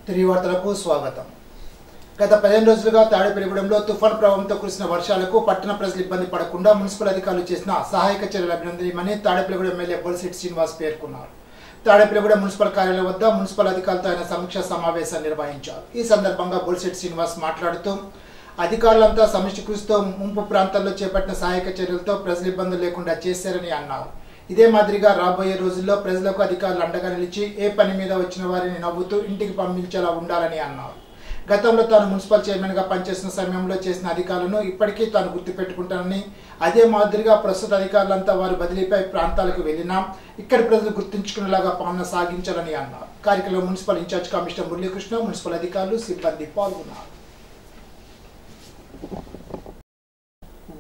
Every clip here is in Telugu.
తిరిగి వార్తలకు స్వాగతం. గత 15 రోజులుగా తాడేపల్లిగూడెంలో తుఫాన్ ప్రభావంతో కురిసిన వర్షాలకు పట్టణ ప్రజలు ఇబ్బంది పడకుండా మున్సిపల్ అధికారులు చేసిన సహాయక చర్యలు అభినందనీయమని తాడేపల్లిగూడెం ఎమ్మెల్యే బొలిశెట్టి శ్రీనివాస్ పేర్కొన్నారు. తాడేపల్లిగూడెం మున్సిపల్ కార్యాలయం వద్ద మున్సిపల్ అధికారులతో ఆయన సమీక్షా సమావేశాన్ని నిర్వహించారు. ఈ సందర్భంగా బొలిశెట్టి శ్రీనివాస్ మాట్లాడుతూ అధికారులంతా సమిష్టి కృషితో ముంపు ప్రాంతాల్లో చేపట్టిన సహాయక చర్యలతో ప్రజలు ఇబ్బందులు లేకుండా చేశారని అన్నారు. ఇదే మాదిరిగా రాబోయే రోజుల్లో ప్రజలకు అధికారులు అండగా నిలిచి ఏ పని మీద వచ్చిన వారిని నవ్వుతూ ఇంటికి పంపించేలా ఉండాలని అన్నారు. గతంలో తాను మున్సిపల్ చైర్మన్గా పనిచేసిన సమయంలో చేసిన అధికారులను ఇప్పటికీ తాను గుర్తుపెట్టుకుంటానని, అదే మాదిరిగా ప్రస్తుత అధికారులంతా వారి బదిలీపై ప్రాంతాలకు వెళ్లినా ఇక్కడి ప్రజలు గుర్తుంచుకునేలాగా పాలన సాగించాలని అన్నారు. కార్యక్రమంలో municipal in charge commissioner Muralikrishna, municipal అధికారులు, సిబ్బంది పాల్గొన్నారు.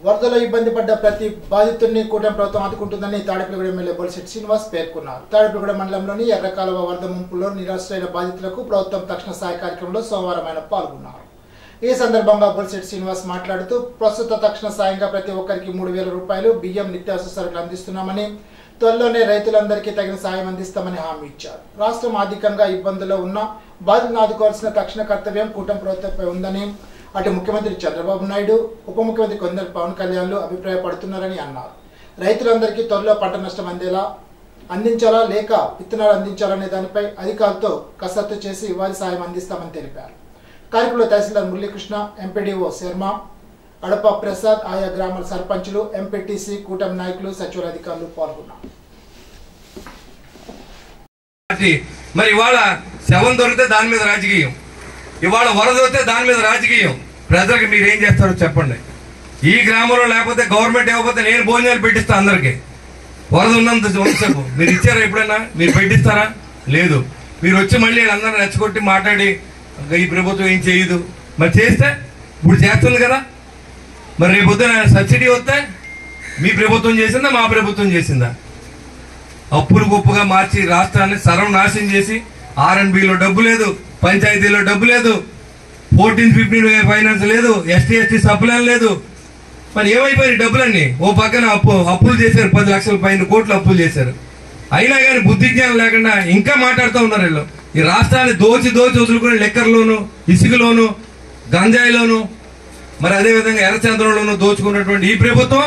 వరదలో ఇబ్బంది పడ్డ ప్రతి బాధితుడిని కూటమి ప్రభుత్వం ఆదుకుంటుందని తాడేపల్లిగూడెం ఎమ్మెల్యే బొలిశెట్టి శ్రీనివాస్ పేర్కొన్నారు. తాడేపల్లిగూడెం మండలంలోని ఎర్రకాలువ వరద ముంపులో నిరాశ్రయుల బాధితులకు ప్రభుత్వం తక్షణ సహాయ కార్యక్రమంలో సోమవారం ఆయన పాల్గొన్నారు. ఈ సందర్భంగా బొలిశెట్టి శ్రీనివాస్ మాట్లాడుతూ ప్రస్తుత తక్షణ సాయంగా ప్రతి ఒక్కరికి 3,000 రూపాయలు బియ్యం, నిత్యావసర సరుకులు అందిస్తున్నామని, త్వరలోనే రైతులందరికీ తగిన సాయం అందిస్తామని హామీ ఇచ్చారు. రాష్ట్రం ఆర్థికంగా ఇబ్బందుల్లో ఉన్న బాధితులను ఆదుకోవాల్సిన తక్షణ కర్తవ్యం కూటమి ప్రభుత్వంపై ఉందని, అటు ముఖ్యమంత్రి చంద్రబాబు నాయుడు, ఉప ముఖ్యమంత్రి కొందరు పవన్ కళ్యాణ్లు అభిప్రాయపడుతున్నారని అన్నారు. రైతులందరికీ త్వరలో పంట నష్టం అందించాలా లేక విత్తనాలు అందించాలనే దానిపై అధికారులతో కసరత్తు చేసి వారి సాయం అందిస్తామని తెలిపారు. కార్యక్రమంలో తహసీల్దార్ మురళీకృష్ణ, ఎంపీడీఓ శర్మ, అడప ప్రసాద్, ఆయా గ్రామాల సర్పంచులు, ఎంపీటీసీ, కూటమి నాయకులు, సచివాలయ అధికారులు పాల్గొన్నారు. మరి ఇవాళ శవం దొరికితే దాని మీద రాజకీయం, ఇవాళ వరద వస్తే దాని మీద రాజకీయం. ప్రజలకు మీరు ఏం చేస్తారో చెప్పండి. ఈ గ్రామంలో లేకపోతే గవర్నమెంట్ ఇవ్వకపోతే నేను భోజనాలు పెట్టిస్తా అందరికి. వరద ఉన్నంత వంశపు మీరు ఇచ్చారా? ఎప్పుడైనా మీరు పెట్టిస్తారా? లేదు. మీరు వచ్చి మళ్ళీ అందరిని రెచ్చగొట్టి మాట్లాడి ఈ ప్రభుత్వం ఏం చేయదు. మరి చేస్తే ఇప్పుడు చేస్తుంది కదా. మరి రేపు పొద్దున సబ్సిడీ వస్తే మీ ప్రభుత్వం చేసిందా, మా ప్రభుత్వం చేసిందా? అప్పులు గొప్పగా మార్చి రాష్ట్రాన్ని సర్వనాశనం చేసి R&Bలో డబ్బు లేదు, పంచాయతీలో డబ్బు లేదు, 14-15 ఫైనాన్స్ లేదు, ST సప్లైన్ లేదు. మరి ఏమైపోయాయి డబ్బులన్నీ? ఓ పక్కన అప్పులు చేశారు, 10 లక్షల పైన కోట్లు అప్పులు చేశారు. అయినా కానీ బుద్ధి జ్ఞానం లేకుండా ఇంకా మాట్లాడుతూ ఉన్నారు వీళ్ళు. ఈ రాష్ట్రాన్ని దోచి వదులుకుని లెక్కర్లోను, ఇసుకలోను, గంజాయిలోను, మరి అదేవిధంగా ఎర్రచంద్రంలోను దోచుకున్నటువంటి ఈ ప్రభుత్వం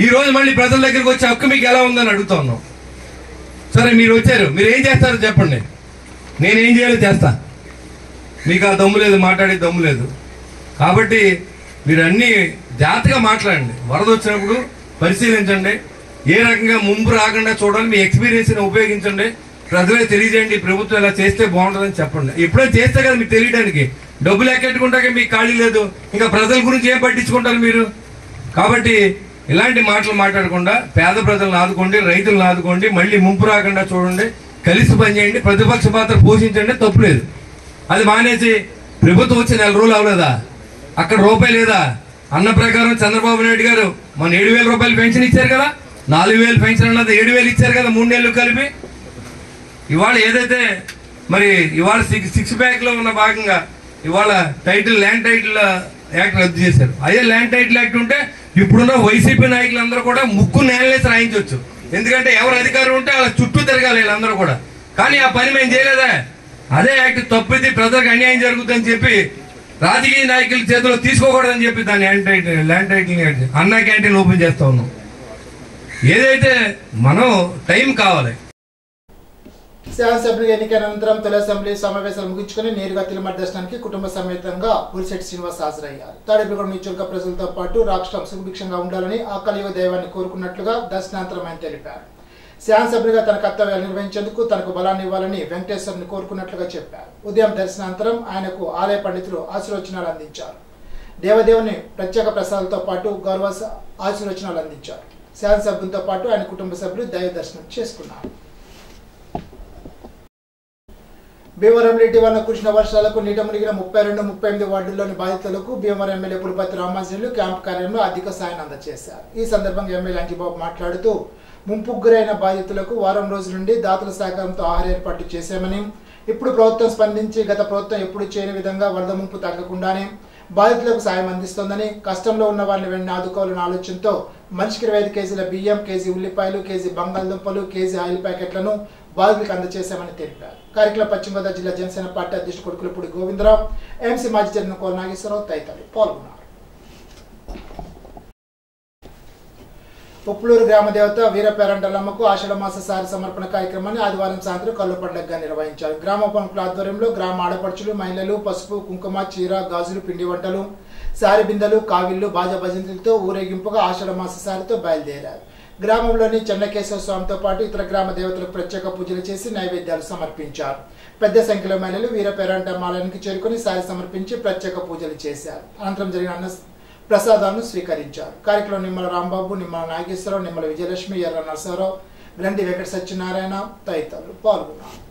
ఈ రోజు మళ్ళీ ప్రజల దగ్గరికి వచ్చే హక్కు మీకు ఎలా ఉందని అడుగుతా ఉన్నాం. సరే, మీరు వచ్చారు, మీరు ఏం చేస్తారో చెప్పండి. నేనేం చేయాలో చేస్తా. మీకు ఆ దమ్ము లేదు, మాట్లాడే దమ్ము లేదు. కాబట్టి మీరు అన్ని జాగ్రత్తగా మాట్లాడండి. వరద వచ్చినప్పుడు పరిశీలించండి, ఏ రకంగా ముంపు రాకుండా చూడండి, మీ ఎక్స్పీరియన్స్ని ఉపయోగించండి, ప్రజలే తెలియజేయండి ప్రభుత్వం ఇలా చేస్తే బాగుంటుందని చెప్పండి. ఎప్పుడైనా చేస్తే కదా మీకు తెలియడానికి. డబ్బులు ఎక్కెట్టుకుంటాక మీకు ఖాళీ లేదు, ఇంకా ప్రజల గురించి ఏం పట్టించుకుంటారు మీరు? కాబట్టి ఇలాంటి మాటలు మాట్లాడకుండా పేద ప్రజలను ఆదుకోండి, రైతులను ఆదుకోండి, మళ్ళీ ముంపు రాకుండా చూడండి, కలిసి పనిచేయండి, ప్రతిపక్ష పాత్ర పోషించండి, తప్పులేదు. అది మానేసి ప్రభుత్వం వచ్చి 4 రోజులు అవ్వలేదా, అక్కడ రూపాయి లేదా అన్న ప్రకారం చంద్రబాబు నాయుడు గారు మన 7,000 రూపాయలు పెన్షన్ ఇచ్చారు కదా, 4,000 పెన్షన్ అన్నది 7,000 ఇచ్చారు కదా 3 నెలలు కలిపి. ఇవాళ ఏదైతే మరి ఇవాళ 6 ప్యాక్లో ఉన్న భాగంగా ఇవాళ ల్యాండ్ టైటిల్ యాక్ట్ రద్దు చేశారు. అదే ల్యాండ్ టైటిల్ యాక్ట్ ఉంటే ఇప్పుడున్న వైసీపీ నాయకులందరూ కూడా ముక్కు నేలలేసి రాయించవచ్చు. ఎందుకంటే ఎవరు అధికారం ఉంటే వాళ్ళ చుట్టూ తిరగాలి వీళ్ళందరూ కూడా. కానీ ఆ పని మేము చేయలేదా? అదే యాక్ట్ తప్పితే ప్రజలకు అన్యాయం జరుగుతుందని చెప్పి రాజకీయ నాయకుల చేతిలో తీసుకోకూడదని చెప్పి దాన్ని ల్యాండ్ టైటిల్ అన్నా క్యాంటీన్ ఓపెన్ చేస్తా ఉన్నాం. ఏదైతే మనం టైం కావాలి. శాసనసభ్యులు ఎన్నికల అనంతరం తొలి అసెంబ్లీ సమావేశాలు ముగించుకుని నేరుగా తిరుమల దర్శనానికి కుటుంబ సమేతంగా బొలిశెట్టి శ్రీనివాస్ హాజరయ్యారు. తాడేపల్లిగూడెం నియోజకవర్గ ప్రజలతో పాటు రాష్ట్రం సుభిక్షంగా ఉండాలని ఆ కలియుగ దైవాన్ని కోరుకున్నట్లుగా దర్శనాంతరం ఆయన తెలిపారు. శాసనసభ్యులుగా తన కర్తవ్యాలు నిర్వహించేందుకు తనకు బలాన్ని ఇవ్వాలని వెంకటేశ్వరుని కోరుకున్నట్లుగా చెప్పారు. ఉదయం దర్శనాంతరం ఆయనకు ఆలయ పండితులు ఆశీర్వచనాలు అందించారు. దేవదేవుని ప్రత్యేక ప్రసాదాలతో పాటు గౌరవ ఆశీర్వచనాలు అందించారు. శాసనసభ్యులతో పాటు ఆయన కుటుంబ సభ్యులు దైవ దర్శనం చేసుకున్నారు. భీమవరంలో ఇటీవల కురిసిన వర్షాలకు నీట మునిగిన 32, 38 వార్డుల్లోని బాధితులకు భీమవరం ఎమ్మెల్యే పులిపతి రామాంజనేయులు క్యాంపు కార్యాలయంలో ఆర్థిక సాయం అందజేశారు. ఈ సందర్భంగా ఎమ్మెల్యే అంజిబాబు మాట్లాడుతూ ముంపుకు గురైన బాధితులకు వారం రోజుల నుండి దాతల సహకారంతో ఆహార ఏర్పాటు చేశామని, ఇప్పుడు ప్రభుత్వం స్పందించి గత ప్రభుత్వం ఎప్పుడు చేయని విధంగా వరద ముంపు తగ్గకుండానే బాధితులకు సాయం అందిస్తోందని, కష్టంలో ఉన్న వారిని వెంటనే ఆదుకోవాలన్న ఆలోచనతో మనిషికి 25 కేజీల బియ్యం, కేజీ ఉల్లిపాయలు, కేజీ బంగాళదుంపలు, కేజీ ఆయిల్ ప్యాకెట్లను బాధితులకు అందజేశామని తెలిపారు. కార్యక్రమంలో పశ్చిమ గోదావరి జిల్లా జనసేన పార్టీ అధ్యక్షుడు కొడుకులపూడి గోవిందరావు, ఎంసీ మాజీ చైర్మన్ కోల నాగేశ్వరరావు తదితరులు పాల్గొన్నారు. ఉప్పులూరు గ్రామ దేవత వీరపేరంటలమ్మకు ఆషాఢమాస సారి సమర్పణ కార్యక్రమాన్ని ఆదివారం సాయంత్రం కల్లు పండుగగా నిర్వహించారు. గ్రామ ప్రముఖుల ఆధ్వర్యంలో గ్రామ ఆడపడుచులు, మహిళలు పసుపు, కుంకుమ, చీర, గాజులు, పిండి వంటలు, సారి బిందెలు, కావిళ్లు, బాజా భజంతులతో ఊరేగింపుగా ఆషాఢమాస సారితో బయలుదేరారు. గ్రామంలోని చెన్నకేశవ స్వామితో పాటు ఇతర గ్రామ దేవతలకు ప్రత్యేక పూజలు చేసి నైవేద్యాలు సమర్పించారు. పెద్ద సంఖ్యలో మహిళలు వీరపేరంటమ్మ ఆలయానికి చేరుకుని సారి సమర్పించి ప్రత్యేక పూజలు చేశారు. అనంతరం జరిగిన అన్న ప్రసాదాలను స్వీకరించారు. కార్యక్రమంలో నిమ్మల రాంబాబు, నిమ్మల నాగేశ్వరరావు, నిమ్మల విజయలక్ష్మి, ఎర్ర నరసరావు, గ్రంథి వెంకట సత్యనారాయణ తదితరులు పాల్గొన్నారు.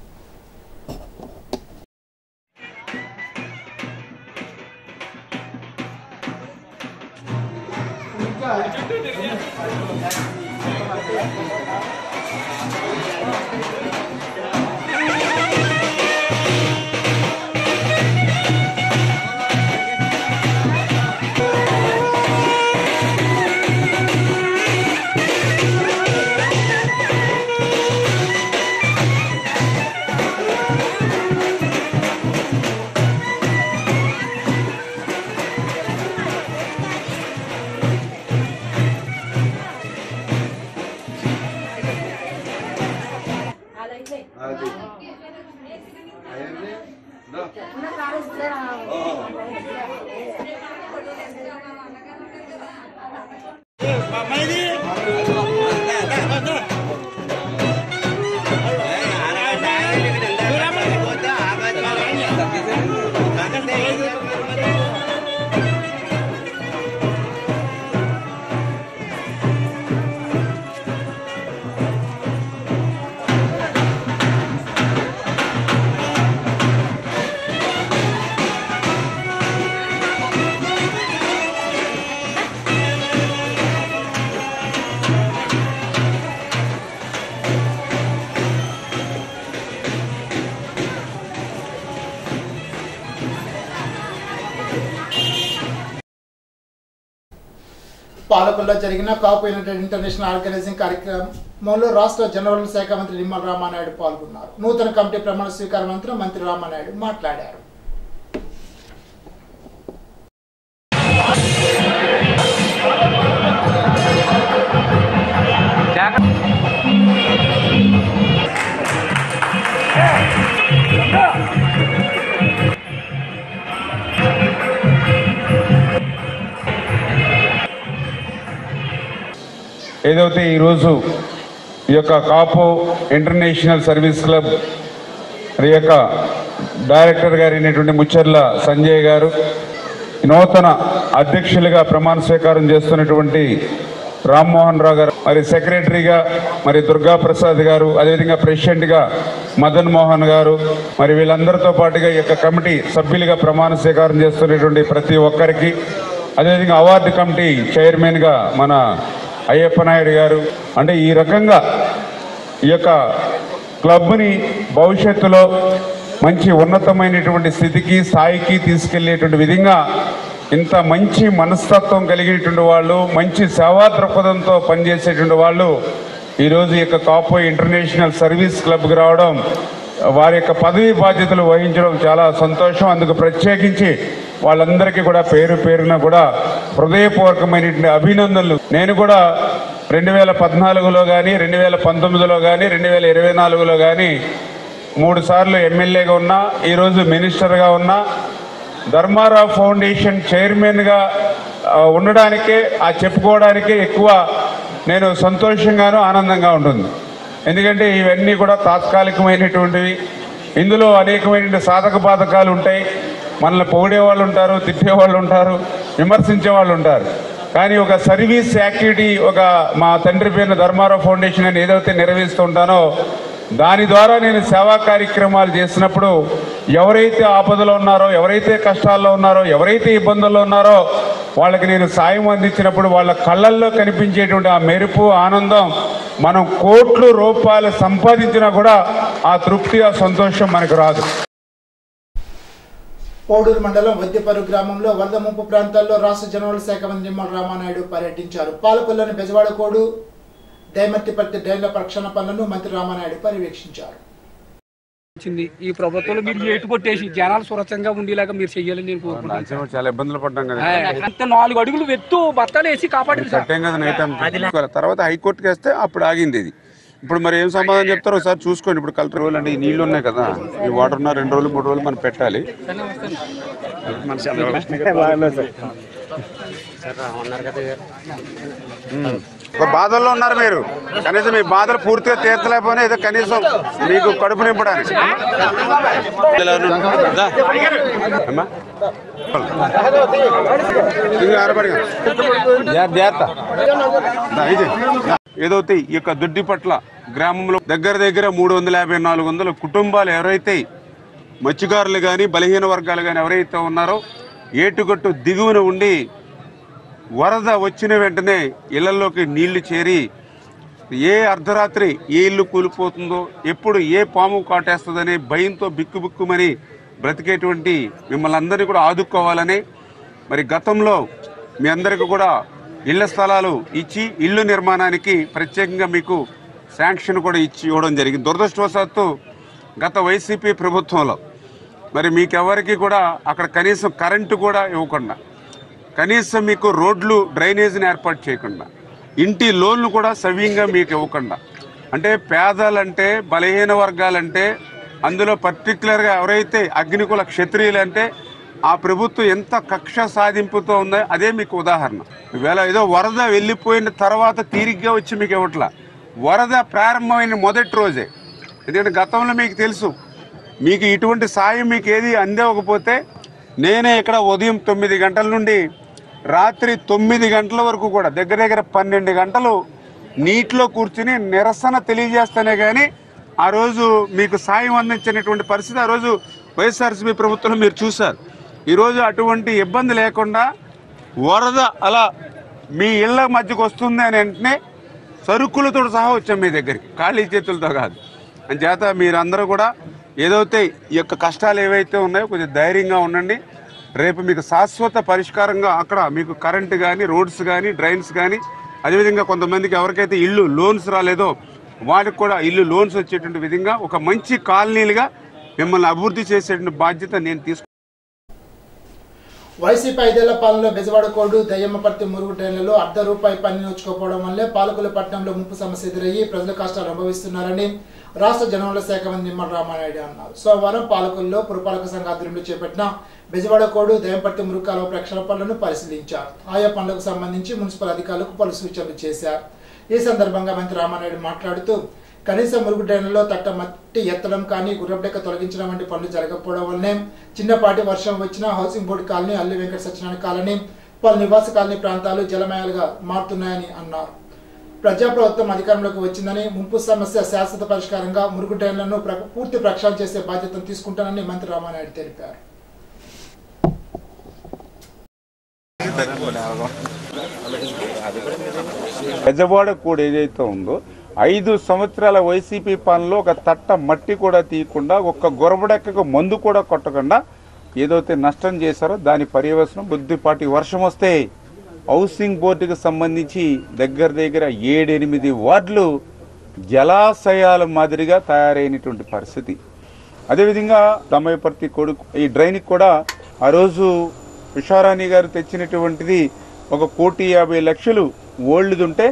పాలకొల్లో జరిగిన కాపు యునైటెడ్ ఇంటర్నేషనల్ ఆర్గనైజింగ్ కార్యక్రమంలో రాష్ట్ర జనరల్ శాఖ మంత్రి నిమ్మల రామానాయుడు పాల్గొన్నారు. నూతన కమిటీ ప్రమాణ స్వీకారం అనంతరం మంత్రి రామానాయుడు మాట్లాడారు. ఏదైతే ఈరోజు ఈ యొక్క కాపు ఇంటర్నేషనల్ సర్వీస్ క్లబ్ యొక్క డైరెక్టర్ గారు అయినటువంటి ముచ్చర్ల సంజయ్ గారు, నూతన అధ్యక్షులుగా ప్రమాణ స్వీకారం చేస్తున్నటువంటి రామ్మోహన్ రావు గారు, మరి సెక్రటరీగా మరి దుర్గా ప్రసాద్ గారు, అదేవిధంగా ప్రెసిడెంట్గా మదన్ మోహన్ గారు, మరి వీళ్ళందరితో పాటుగా ఈ యొక్క కమిటీ సభ్యులుగా ప్రమాణ స్వీకారం చేస్తున్నటువంటి ప్రతి ఒక్కరికి, అదేవిధంగా అవార్డు కమిటీ చైర్మన్గా మన అయ్యప్ప నాయుడు గారు, అంటే ఈ రకంగా ఈ యొక్క క్లబ్ని భవిష్యత్తులో మంచి ఉన్నతమైనటువంటి స్థితికి స్థాయికి తీసుకెళ్లేటువంటి విధంగా ఇంత మంచి మనస్తత్వం కలిగినటువంటి వాళ్ళు, మంచి సేవా దృక్పథంతో పనిచేసేటువంటి వాళ్ళు ఈరోజు ఈ యొక్క కాపు ఇంటర్నేషనల్ సర్వీస్ క్లబ్కి రావడం, వారి యొక్క పదవి బాధ్యతలు వహించడం చాలా సంతోషం. అందుకు ప్రత్యేకించి వాళ్ళందరికీ కూడా పేరు పేరున కూడా హృదయపూర్వకమైనటువంటి అభినందనలు. నేను కూడా 2014లో కానీ 2019లో కానీ 2024లో కానీ 3 సార్లు ఎమ్మెల్యేగా ఉన్నా, ఈరోజు మినిస్టర్గా ఉన్నా, ధర్మారావు ఫౌండేషన్ చైర్మన్గా ఉండడానికే చెప్పుకోవడానికే ఎక్కువ నేను సంతోషంగాను ఆనందంగా ఉంటుంది. ఎందుకంటే ఇవన్నీ కూడా తాత్కాలికమైనటువంటివి. ఇందులో అనేకమైన సాధక బాధకాలు ఉంటాయి. మనల్ని పొగిడే వాళ్ళు ఉంటారు, తిట్టే వాళ్ళు ఉంటారు, విమర్శించే వాళ్ళు ఉంటారు. కానీ ఒక సర్వీస్ యాక్టివిటీ, ఒక మా తండ్రి పేరున ధర్మారావు ఫౌండేషన్ అని ఏదైతే నిర్వహిస్తూ ఉంటానో దాని ద్వారా నేను సేవా కార్యక్రమాలు చేసినప్పుడు ఎవరైతే ఆపదలో ఉన్నారో, ఎవరైతే కష్టాల్లో ఉన్నారో, ఎవరైతే ఇబ్బందుల్లో ఉన్నారో వాళ్ళకి నేను సాయం అందించినప్పుడు వాళ్ళ కళ్ళల్లో కనిపించేటువంటి ఆ మెరుపు, ఆనందం, మనం కోట్ల రూపాయలు సంపాదించినా కూడా ఆ తృప్తి, ఆ సంతోషం మనకు రాదు. పోడూరు మండలం వద్దిపరు గ్రామంలో వరద ముంపు ప్రాంతాల్లో రాష్ట్ర జనరల్ శాఖ మంత్రి నిమ్మల రామానాయుడు పర్యటించారు. పాలకొల్లోని బెజవాడకోడు దైమర్తిపల్లి డ్రైన్ల ప్రక్షాళన పనులను మంత్రి రామానాయుడు పర్యవేక్షించారు. ఈ ప్రభుత్వంలో మీరు ఎటు కొట్టేసి జనాలు సురక్షంగా ఉండేలాగా మీరు చెయ్యాలని నేను కోరుకుంటున్నాను. చాలా ఇబ్బందులు పడ్డాం కదా, అంతే 4 అడుగులు వెత్తు బత్తాలు వేసి కాపాడింది. తర్వాత హైకోర్టుకి వేస్తే అప్పుడు ఆగింది ఇది. ఇప్పుడు మరి ఏం సమాధానం చెప్తారో ఒకసారి చూసుకోండి. ఇప్పుడు కలెక్టర్ రోజులు అంటే ఈ నీళ్లు ఉన్నాయి కదా, ఈ వాటర్ ఉన్న 2 రోజులు 3 రోజులు మనం పెట్టాలి. బాధల్లో ఉన్నారు మీరు, కనీసం మీ బాధలు పూర్తిగా తీర్చలేకపోయినా ఏదో కనీసం మీకు కడుపు నింపడానికి ఏదైతే ఈ యొక్క దొడ్డిపట్ల గ్రామంలో దగ్గర 350-400 కుటుంబాలు ఎవరైతే మత్స్యకారులు కానీ బలహీన వర్గాలు కానీ ఎవరైతే ఉన్నారో ఏటుగట్టు దిగువన ఉండి వరద వచ్చిన వెంటనే ఇళ్లలోకి నీళ్లు చేరి ఏ అర్ధరాత్రి ఏ ఇల్లు కూలిపోతుందో, ఎప్పుడు ఏ పాము కాటేస్తుందనే భయంతో బిక్కుబిక్కుమని బ్రతికేటువంటి మిమ్మల్ని అందరినీ కూడా ఆదుకోవాలని మరి గతంలో మీ అందరికీ కూడా ఇళ్ల స్థలాలు ఇచ్చి ఇల్లు నిర్మాణానికి ప్రత్యేకంగా మీకు శాంక్షన్ కూడా ఇవ్వడం జరిగింది. దురదృష్టవశాత్తు గత వైసీపీ ప్రభుత్వంలో మరి మీకెవరికి కూడా అక్కడ కనీసం కరెంటు కూడా ఇవ్వకుండా, కనీసం మీకు రోడ్లు డ్రైనేజీని ఏర్పాటు చేయకుండా, ఇంటి లోన్లు కూడా సవ్యంగా మీకు ఇవ్వకుండా, అంటే పేదలంటే బలహీన వర్గాలంటే అందులో పర్టికులర్గా ఎవరైతే అగ్నికుల క్షత్రియులంటే ఆ ప్రభుత్వం ఎంత కక్ష సాధింపుతో ఉందో అదే మీకు ఉదాహరణ. ఈవేళ ఏదో వరద వెళ్ళిపోయిన తర్వాత తీరిగ్గా వచ్చి మీకు ఇవ్వట్లా, వరద ప్రారంభమైన మొదటి రోజే. ఎందుకంటే గతంలో మీకు తెలుసు, మీకు ఇటువంటి సాయం మీకు ఏది అందివ్వకపోతే నేనే ఇక్కడ ఉదయం 9 గంటల నుండి రాత్రి 9 గంటల వరకు కూడా దగ్గర 12 గంటలు నీటిలో కూర్చుని నిరసన తెలియజేస్తేనే కానీ ఆ రోజు మీకు సాయం అందించినటువంటి పరిస్థితి ఆ రోజు వైఎస్ఆర్సీపీ ప్రభుత్వంలో మీరు చూశారు. ఈరోజు అటువంటి ఇబ్బంది లేకుండా వరద అలా మీ ఇళ్ల మధ్యకు వస్తుంది అని వెంటనే సరుకులతో సహా వచ్చాం మీ దగ్గరికి, ఖాళీ చేతులతో కాదు. అని చేత మీరందరూ కూడా ఏదైతే ఈ యొక్క కష్టాలు ఏవైతే ఉన్నాయో కొంచెం ధైర్యంగా ఉండండి. రేపు మీకు శాశ్వత పరిష్కారంగా అక్కడ మీకు కరెంటు కానీ, రోడ్స్ కానీ, డ్రైన్స్ కానీ, అదేవిధంగా కొంతమందికి ఎవరికైతే ఇల్లు లోన్స్ రాలేదో వాళ్ళకి కూడా ఇల్లు లోన్స్ వచ్చేటువంటి విధంగా ఒక మంచి కాలనీలుగా మిమ్మల్ని అభివృద్ధి చేసేటువంటి బాధ్యత నేను తీసుకు. వైసీపీ 5 ఏళ్ల పాలనలో బెజవాడ కోడు దయ్యమ్మపర్తి మురుగు డ్రైన్లలో ₹1 పన్ను నోచుకోకపోవడం వల్లే పాలకుల పట్టణంలో ముంపు సమస్య ఎదురయ్యి ప్రజలు కష్టాలు అనుభవిస్తున్నారని రాష్ట్ర జనవరుల శాఖ మంత్రి నిమ్మల రామానాయుడు అన్నారు. సోమవారం పాలకుల్లో పురపాలక సంఘ ఆధ్వర్యంలో చేపట్టిన బెజవాడ కోడు దయ్యంపర్తి మురుగు కాలువ ప్రక్షాళన పనులను పరిశీలించారు. ఆయా పనులకు సంబంధించి మున్సిపల్ అధికారులకు పలు సూచనలు చేశారు. ఈ సందర్భంగా మంత్రి రామానాయుడు మాట్లాడుతూ కనీసం మురుగు డ్రైన్లలో తట్ట మట్టి ఎత్తడం కానీ, గుర్రపుడెక్క తొలగించడం వంటి పనులు జరగకపోవడం వల్లనే చిన్నపాటి వర్షం వచ్చినా హౌసింగ్ బోర్డు కాలనీ, అల్లి వెంకట సత్యనారాయణ కాలనీ, పలు నివాస కాలనీ ప్రాంతాలు జలమయాలుగా మారుతున్నాయని అన్నారు. ప్రజాప్రభుత్వం అధికారంలోకి వచ్చిందని ముంపు సమస్య శాశ్వత పరిష్కారంగా మురుగు డ్రైన్లను పూర్తి ప్రక్షాళన చేసే బాధ్యతను తీసుకుంటానని మంత్రి రామానాయుడు తెలిపారు. బెజవాడ కూడా ఏదైతే ఉందో 5 సంవత్సరాల వైసీపీ పాలనలో ఒక తట్ట మట్టి కూడా తీయకుండా, ఒక్క గొరబడెక్కకు మందు కూడా కొట్టకుండా ఏదైతే నష్టం చేశారో దాని పర్యవసనం బుద్ధిపాటి వర్షం వస్తే హౌసింగ్ బోర్డుకి సంబంధించి దగ్గర 7-8 వార్డులు జలాశయాల మాదిరిగా తయారైనటువంటి పరిస్థితి. అదేవిధంగా దమయపర్తి కొడుకు ఈ డ్రైన్కి కూడా ఆ రోజు ఉషారాణి గారు తెచ్చినటువంటిది 1,50,00,000 ఓల్డ్దుంటే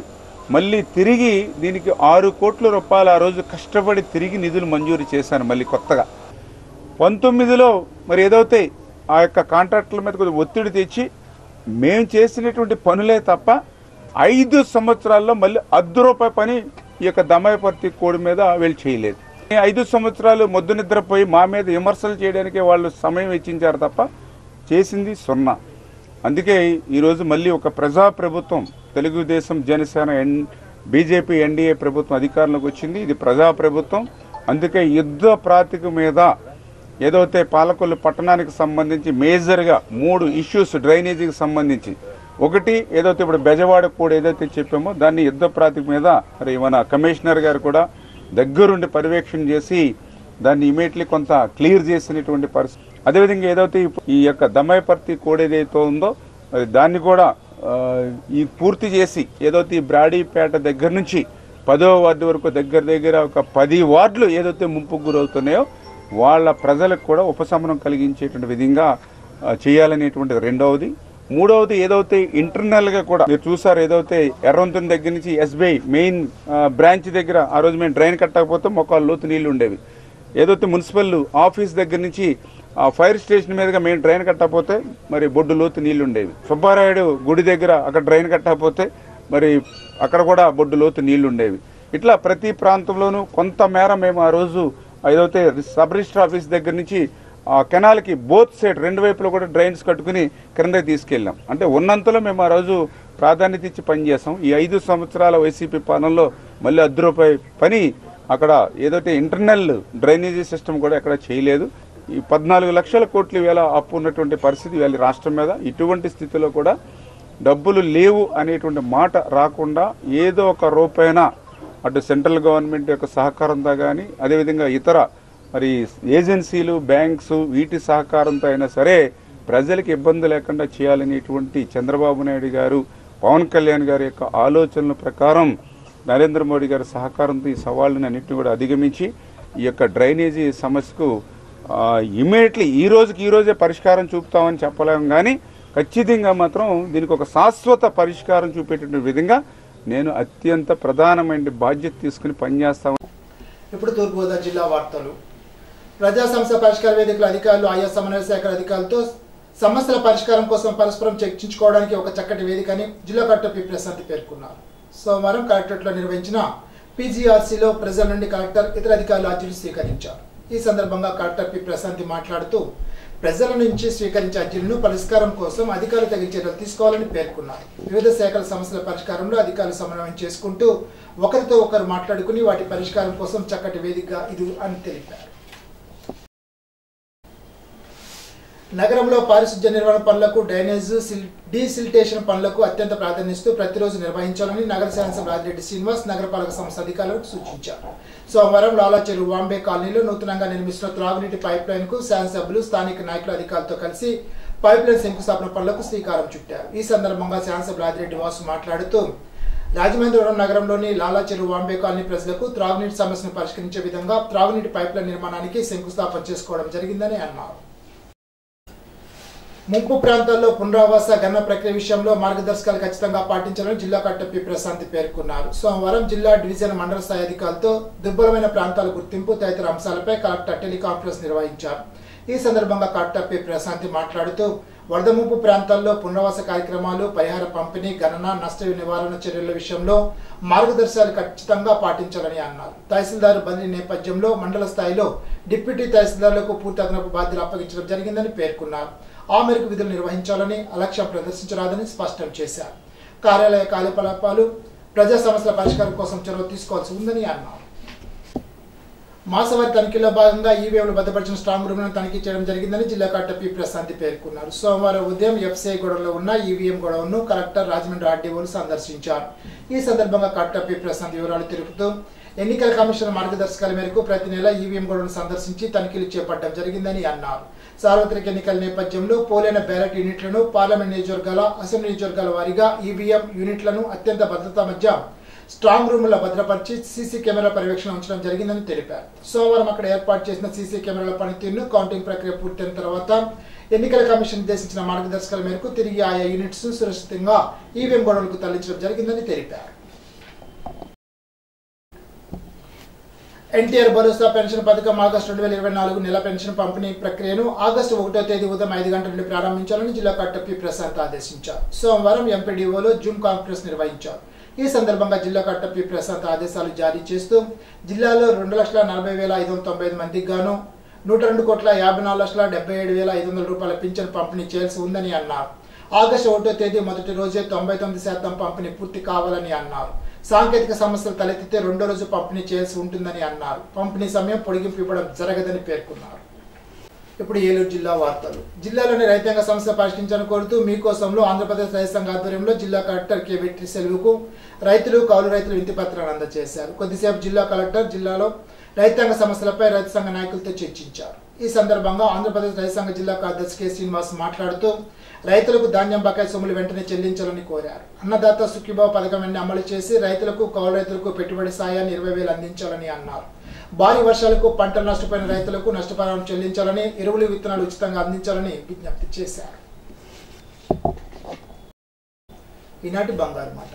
మళ్ళీ తిరిగి దీనికి 6 కోట్ల రూపాయలు ఆ రోజు కష్టపడి తిరిగి నిధులు మంజూరు చేశాను మళ్ళీ కొత్తగా. 19లో మరి ఏదైతే ఆ యొక్క కాంట్రాక్టుల మీద కొద్దిగా ఒత్తిడి తెచ్చి మేము చేసినటువంటి పనులే తప్ప 5 సంవత్సరాల్లో మళ్ళీ ₹1 పని ఈ యొక్క దమయపర్తి కోడి మీద వీళ్ళు చేయలేదు. 5 సంవత్సరాలు మొద్దు నిద్రపోయి మా మీద విమర్శలు చేయడానికే వాళ్ళు సమయం వెచ్చించారు తప్ప చేసింది 0. అందుకే ఈరోజు మళ్ళీ ఒక ప్రజా ప్రభుత్వం, తెలుగుదేశం, జనసేన, బీజేపీ ఎన్డీఏ ప్రభుత్వం అధికారంలోకి వచ్చింది. ఇది ప్రజా ప్రభుత్వం. అందుకే యుద్ధ ప్రాతిక మీద ఏదైతే పాలకొల్లు పట్టణానికి సంబంధించి మేజర్గా 3 ఇష్యూస్ డ్రైనేజీకి సంబంధించి, ఒకటి ఏదైతే ఇప్పుడు బెజవాడ కూడా ఏదైతే చెప్పామో దాన్ని యుద్ధ ప్రాతిక మీద మరి మన కమిషనర్ గారు కూడా దగ్గరుండి పర్యవేక్షణ చేసి దాన్ని ఇమీడియట్లీ కొంత క్లియర్ చేసినటువంటి పరిస్థితి. అదేవిధంగా ఏదైతే ఈ యొక్క దమయపర్తి కోడ్ ఏదైతే ఉందో మరి దాన్ని కూడా ఈ పూర్తి చేసి ఏదైతే ఈ బ్రాడీపేట దగ్గర నుంచి 10వ వార్డు వరకు దగ్గర ఒక 10 వార్డులు ఏదైతే ముంపుకు గురవుతున్నాయో వాళ్ళ ప్రజలకు కూడా ఉపశమనం కలిగించేటువంటి విధంగా చేయాలనేటువంటిది రెండవది. మూడవది ఏదైతే ఇంటర్నల్గా కూడా మీరు చూసారు, ఏదైతే ఎర్రవంతుని దగ్గర నుంచి ఎస్బీఐ మెయిన్ బ్రాంచ్ దగ్గర ఆ రోజు మేము డ్రైన్ కట్టకపోతే మొక్కలు లోతు నీళ్లు ఉండేవి. ఏదైతే మున్సిపల్ ఆఫీస్ దగ్గర నుంచి ఫైర్ స్టేషన్ మీదుగా మేము డ్రైన్ కట్టకపోతే మరి బొడ్డు లోతు నీళ్లు ఉండేవి. సుబ్బారాయుడు గుడి దగ్గర అక్కడ డ్రైన్ కట్టకపోతే మరి అక్కడ కూడా బొడ్డు లోతు నీళ్లు ఉండేవి. ఇట్లా ప్రతి ప్రాంతంలోనూ కొంతమేర మేము ఆ రోజు ఏదైతే సబ్ రిజిస్టర్ ఆఫీస్ దగ్గర నుంచి ఆ కెనాల్కి బోత్ సైడ్ 2 వైపులో కూడా డ్రైన్స్ కట్టుకుని క్రిందకి తీసుకెళ్ళాం. అంటే ఉన్నంతలో మేము ఆ రోజు ప్రాధాన్యత ఇచ్చి పనిచేసాం. ఈ 5 సంవత్సరాల వైసీపీ పాలనలో మళ్ళీ ₹10 పని అక్కడ ఏదైతే ఇంటర్నల్ డ్రైనేజీ సిస్టమ్ కూడా ఎక్కడ చేయలేదు. ఈ 14 లక్షల కోట్లు వేల అప్పు ఉన్నటువంటి పరిస్థితి వేళ రాష్ట్రం మీద. ఇటువంటి స్థితిలో కూడా డబ్బులు లేవు అనేటువంటి మాట రాకుండా ఏదో ఒక రూపాయినా అటు సెంట్రల్ గవర్నమెంట్ యొక్క సహకారంతో కానీ అదేవిధంగా ఇతర మరి ఏజెన్సీలు బ్యాంక్స్ వీటి సహకారంతో అయినా సరే ప్రజలకు ఇబ్బంది లేకుండా చేయాలనేటువంటి చంద్రబాబు నాయుడు గారు పవన్ కళ్యాణ్ గారి యొక్క ఆలోచనల ప్రకారం నరేంద్ర మోడీ గారి సహకారంతో ఈ సవాళ్ళని అన్నింటినీ కూడా అధిగమించి ఈ యొక్క డ్రైనేజీ సమస్యకు ఇమ్మీడియట్లీ ఈ రోజే పరిష్కారం చూపుతామని చెప్పలేము, కానీ ఖచ్చితంగా మాత్రం దీనికి ఒక శాశ్వత పరిష్కారం చూపేటువంటి విధంగా నేను అత్యంత ప్రధానమైన బాధ్యత తీసుకుని పనిచేస్తాను. ఇప్పుడు తూర్పుగోదావరి జిల్లా వార్తలు. ప్రజా సమస్య పరిష్కార వేదికల అధికారులు ఆయా సమన్వయ శాఖల అధికారులతో సమస్యల పరిష్కారం కోసం పరస్పరం చర్చించుకోవడానికి ఒక చక్కటి వేదికని జిల్లా కలెక్టర్ పి ప్రశాంతి పేర్కొన్నారు. సోమవారం కలెక్టరేట్లో నిర్వహించిన పీజీఆర్సీలో ప్రజల నుండి కలెక్టర్ ఇతర అధికారులు అర్జీలు స్వీకరించారు. ఈ సందర్భంగా కలెక్టర్ పి ప్రశాంతి మాట్లాడుతూ ప్రజల నుంచి స్వీకరించే అర్జీలను పరిష్కారం కోసం అధికారులు తగిన చర్యలు తీసుకోవాలని పేర్కొన్నారు. వివిధ శాఖల సమస్యల పరిష్కారంలో అధికారులు సమన్వయం చేసుకుంటూ ఒకరితో ఒకరు మాట్లాడుకుని వాటి పరిష్కారం కోసం చక్కటి వేదిక ఇది అని తెలిపారు. నగరంలో పారిశుధ్య నిర్వహణ పనులకు డ్రైనేజ్ డీసిల్టేషన్ పనులకు అత్యంత ప్రాధాన్యతనిస్తూ ప్రతిరోజు నిర్వహించాలని నగర శాసనసభ రాజిరెడ్డి శ్రీనివాస్ నగరపాలక సంస్థ అధికారులకు సూచించారు. సోమవారం లాలాచెరువు వాంబే కాలనీలో నూతనంగా నిర్మిస్తున్న త్రాగునీటి పైప్ లైన్ కు శాసనసభ్యులు స్థానిక నాయకుల అధికారులతో కలిసి పైప్ లైన్ శంకుస్థాపన పనులకు శ్రీకారం చుట్టారు. ఈ సందర్భంగా శాసనసభ రాజిరెడ్డి వాసు మాట్లాడుతూ రాజమహేంద్రవరం నగరంలోని లాలాచెరువు వాంబే కాలనీ ప్రజలకు త్రాగునీటి సమస్యను పరిష్కరించే విధంగా త్రాగునీటి పైప్ లైన్ నిర్మాణానికి శంకుస్థాపన చేసుకోవడం జరిగిందని అన్నారు. ముంపు ప్రాంతాల్లో పునరావాస గణన ప్రక్రియ విషయంలో మార్గదర్శకాలు ఖచ్చితంగా పాటించాలని జిల్లా కలెక్టర్ పి ప్రశాంతి పేర్కొన్నారు. సోమవారం జిల్లా డివిజన్ మండల స్థాయి అధికారులతో దుర్బలమైన ప్రాంతాల గుర్తింపు తదితర అంశాలపై కలెక్టర్ టెలికాన్ఫరెన్స్ నిర్వహించారు. ఈ సందర్భంగా కలెక్టర్ పి ప్రశాంతి మాట్లాడుతూ వరద ముంపు ప్రాంతాల్లో పునరావాస కార్యక్రమాలు, పరిహార పంపిణీ, గణన, నష్ట నివారణ చర్యల విషయంలో మార్గదర్శకాలు ఖచ్చితంగా పాటించాలని అన్నారు. తహసీల్దార్ బదిలీ నేపథ్యంలో మండల స్థాయిలో డిప్యూటీ తహసీల్దార్లకు పూర్తి అదనపు బాధ్యతలు అప్పగించడం జరిగిందని పేర్కొన్నారు. ఆ మేరకు విధులు నిర్వహించాలని, అలక్ష్యం ప్రదర్శించరాదని స్పష్టం చేశారు. కార్యాలయ కార్యకలాపాలు, ప్రజా సమస్యల పరిష్కారం కోసం చొరవ తీసుకోవాల్సి ఉందని అన్నారు. మాసవారి తనిఖీలో భాగంగా ఈవీఎంలు భద్రపరిచిన స్ట్రాంగ్ రూమ్లను తనిఖీ చేయడం జరిగిందని జిల్లా కలెక్టర్ పి ప్రశాంతి పేర్కొన్నారు. సోమవారం ఉదయం ఎఫ్సీఐ గొడవలో ఉన్న ఈవీఎం గొడవను కలెక్టర్ రాజమండ్రి ఆర్డీఓలు సందర్శించారు. ఈ సందర్భంగా కలెక్టర్ పి ప్రశాంతి వివరాలు తెలుపుతూ ఎన్నికల కమిషన్ మార్గదర్శకాల మేరకు ప్రతి నెల ఈవీఎం గొడవను సందర్శించి తనిఖీలు చేపట్టడం జరిగిందని అన్నారు. సార్వత్రిక ఎన్నికల నేపథ్యంలో పోలైన బ్యాలెట్ యూనిట్లను పార్లమెంట్ నియోజకవర్గాల, అసెంబ్లీ నియోజకవర్గాల వారీగా ఈవీఎం యూనిట్లను అత్యంత భద్రతా మధ్య స్ట్రాంగ్ రూమ్లో భద్రపరిచి సీసీ కెమెరా పర్యవేక్షణ ఉంచడం జరిగిందని తెలిపారు. సోమవారం అక్కడ ఏర్పాటు చేసిన సీసీ కెమెరాల పనితీరును కౌంటింగ్ ప్రక్రియ పూర్తయిన తర్వాత ఎన్నికల కమిషన్ నిర్దేశించిన మార్గదర్శకాల మేరకు తిరిగి ఆయా యూనిట్స్ సురక్షితంగా ఈవీఎం గొడవలకు తరలించడం జరిగిందని తెలిపారు. ఎన్టీఆర్ భరోసా పెన్షన్ పథకం ఆగస్టు 2024 నెల పెన్షన్ పంపిణీ ప్రక్రియను ఆగస్టు 1వ తేదీ ఉదయం 5 గంటల నుండి ప్రారంభించాలని జిల్లా కలెక్టర్ పి ప్రశాంత్ ఆదేశించారు. సోమవారం ఎంపీడీఓలో జూమ్ కాన్ఫరెన్స్ నిర్వహించారు. ఈ సందర్భంగా జిల్లా కలెక్టర్ పి ప్రశాంత్ ఆదేశాలు జారీ చేస్తూ జిల్లాలో 2,40,595 మందికి గాను 102,54,77,500 రూపాయల పింఛన్ పంపిణీ చేయాల్సి ఉందని అన్నారు. ఆగస్టు 1వ తేదీ మొదటి రోజే 99% పంపిణీ పూర్తి కావాలని అన్నారు. సాంకేతిక సమస్యలు తలెత్తితే రెండో రోజు పంపిణీ చేయాల్సి ఉంటుందని అన్నారు. పంపిణీ సమయం పొడిగింపు ఇవ్వడం జరగదని పేర్కొన్నారు. ఇప్పుడు ఏలూరు జిల్లా వార్తలు. జిల్లాలోని రైతాంగ సమస్య పరిష్కరించాలని కోరుతూ మీకోసంలో ఆంధ్రప్రదేశ్ రైతు సంఘ ఆధ్వర్యంలో జిల్లా కలెక్టర్ కె వెట్రి సెల్వుకు రైతులు కౌలు రైతులు వినతి పత్రాలు అందజేశారు. కొద్దిసేపు జిల్లా కలెక్టర్ జిల్లాలో రైతాంగ సమస్యలపై రైతు సంఘ నాయకులతో చర్చించారు. ఈ సందర్భంగా ఆంధ్రప్రదేశ్ రైతు సంఘ జిల్లా కార్యదర్శి కె శ్రీనివాస్ మాట్లాడుతూ రైతులకు ధాన్యం బకాయి సొమ్ములు వెంటనే చెల్లించాలని కోరారు. అన్నదాత సుఖీభావ పథకం వెంటనే అమలు చేసి రైతులకు కౌలు రైతులకు పెట్టుబడి సాయాన్ని 20,000 అందించాలని అన్నారు. భారీ వర్షాలకు పంటలు నష్టపోయిన రైతులకు నష్టపరిహారం చెల్లించాలని, ఎరువులు విత్తనాలు ఉచితంగా అందించాలని విజ్ఞప్తి చేశారు. ఈనాటి బంగారు మాట.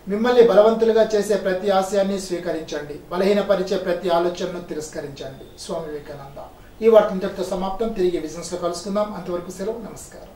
మిమ్మల్ని బలవంతులుగా చేసే ప్రతి ఆశయాన్ని స్వీకరించండి, బలహీనపరిచే ప్రతి ఆలోచనను తిరస్కరించండి. స్వామి వివేకానంద. ఈ వార్త ఇంతటితో సమాప్తం. తిరిగి బిజినెస్ లో కలుసుకుందాం. అంతవరకు సెలవు. నమస్కారం.